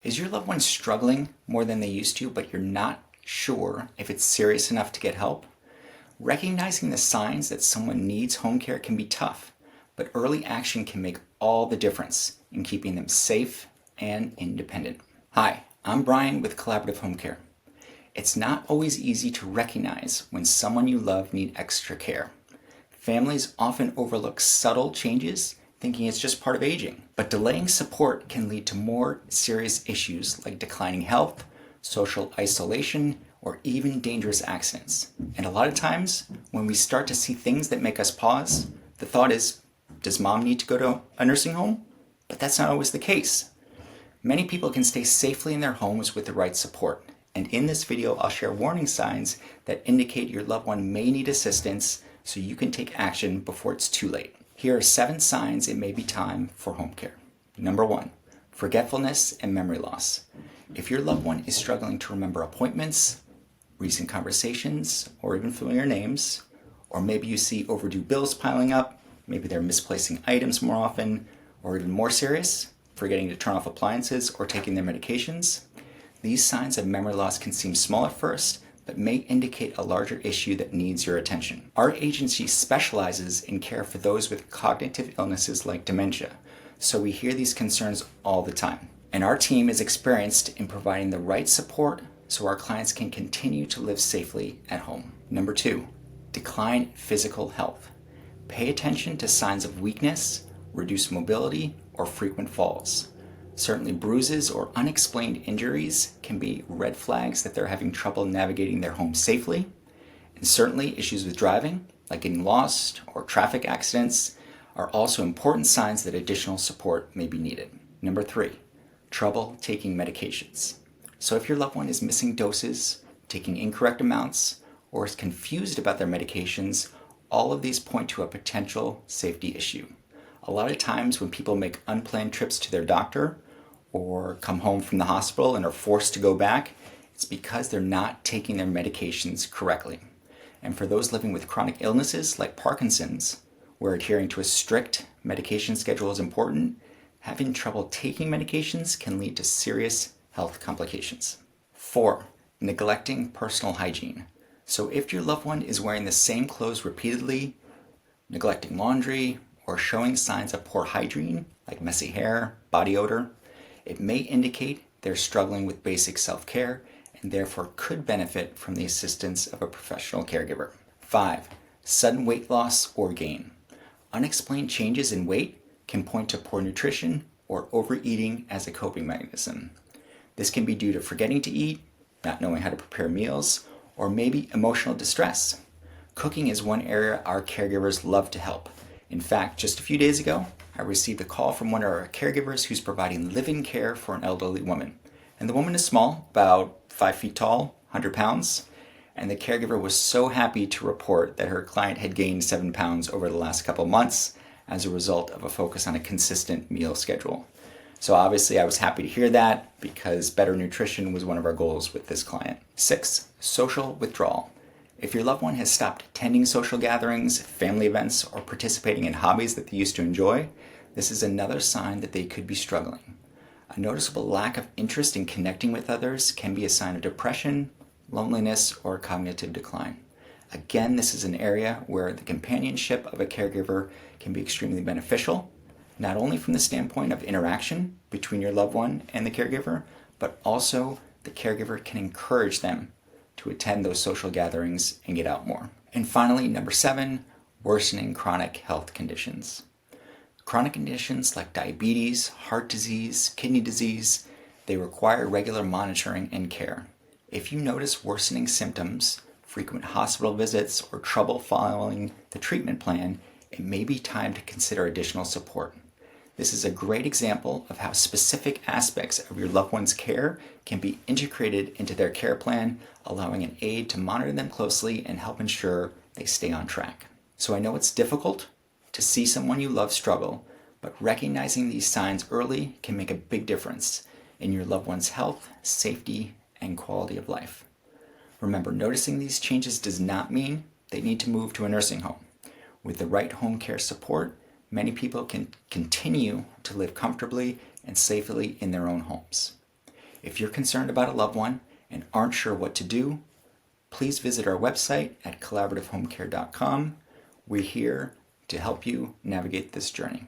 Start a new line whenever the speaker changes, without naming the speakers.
Is your loved one struggling more than they used to, but you're not sure if it's serious enough to get help? Recognizing the signs that someone needs home care can be tough, but early action can make all the difference in keeping them safe and independent. Hi, I'm Brian with Collaborative Home Care. It's not always easy to recognize when someone you love needs extra care. Families often overlook subtle changes, thinking it's just part of aging. But delaying support can lead to more serious issues like declining health, social isolation, or even dangerous accidents. And a lot of times, when we start to see things that make us pause, the thought is, does mom need to go to a nursing home? But that's not always the case. Many people can stay safely in their homes with the right support. And in this video, I'll share warning signs that indicate your loved one may need assistance so you can take action before it's too late. Here are 7 signs it may be time for home care. Number 1, forgetfulness and memory loss. If your loved one is struggling to remember appointments, recent conversations, or even familiar names, or maybe you see overdue bills piling up, maybe they're misplacing items more often, or even more serious, forgetting to turn off appliances or taking their medications, these signs of memory loss can seem small at first, but may indicate a larger issue that needs your attention. Our agency specializes in care for those with cognitive illnesses like dementia, so we hear these concerns all the time. And our team is experienced in providing the right support so our clients can continue to live safely at home. Number 2, decline physical health. Pay attention to signs of weakness, reduced mobility, or frequent falls. Certainly bruises or unexplained injuries can be red flags that they're having trouble navigating their home safely. And certainly issues with driving, like getting lost or traffic accidents, are also important signs that additional support may be needed. Number 3, trouble taking medications. So if your loved one is missing doses, taking incorrect amounts, or is confused about their medications, all of these point to a potential safety issue. A lot of times when people make unplanned trips to their doctor, or come home from the hospital and are forced to go back, it's because they're not taking their medications correctly. And for those living with chronic illnesses like Parkinson's, where adhering to a strict medication schedule is important, having trouble taking medications can lead to serious health complications. 4, neglecting personal hygiene. So if your loved one is wearing the same clothes repeatedly, neglecting laundry, or showing signs of poor hygiene, like messy hair, body odor, it may indicate they're struggling with basic self-care and therefore could benefit from the assistance of a professional caregiver. 5, sudden weight loss or gain. Unexplained changes in weight can point to poor nutrition or overeating as a coping mechanism. This can be due to forgetting to eat, not knowing how to prepare meals, or maybe emotional distress. Cooking is one area our caregivers love to help. In fact, just a few days ago, I received a call from one of our caregivers who's providing live-in care for an elderly woman. And the woman is small, about 5 feet tall, 100 pounds, and the caregiver was so happy to report that her client had gained 7 pounds over the last couple of months as a result of a focus on a consistent meal schedule. So obviously I was happy to hear that because better nutrition was one of our goals with this client. 6, social withdrawal. If your loved one has stopped attending social gatherings, family events, or participating in hobbies that they used to enjoy, this is another sign that they could be struggling. A noticeable lack of interest in connecting with others can be a sign of depression, loneliness, or cognitive decline. Again, this is an area where the companionship of a caregiver can be extremely beneficial, not only from the standpoint of interaction between your loved one and the caregiver, but also the caregiver can encourage them to attend those social gatherings and get out more. And finally, number 7, worsening chronic health conditions. Chronic conditions like diabetes, heart disease, kidney disease, they require regular monitoring and care. If you notice worsening symptoms, frequent hospital visits, or trouble following the treatment plan, it may be time to consider additional support. This is a great example of how specific aspects of your loved one's care can be integrated into their care plan, allowing an aide to monitor them closely and help ensure they stay on track. So I know it's difficult to see someone you love struggle, but recognizing these signs early can make a big difference in your loved one's health, safety, and quality of life. Remember, noticing these changes does not mean they need to move to a nursing home. With the right home care support, many people can continue to live comfortably and safely in their own homes. If you're concerned about a loved one and aren't sure what to do, please visit our website at collaborativehomecare.com. We're here to help you navigate this journey.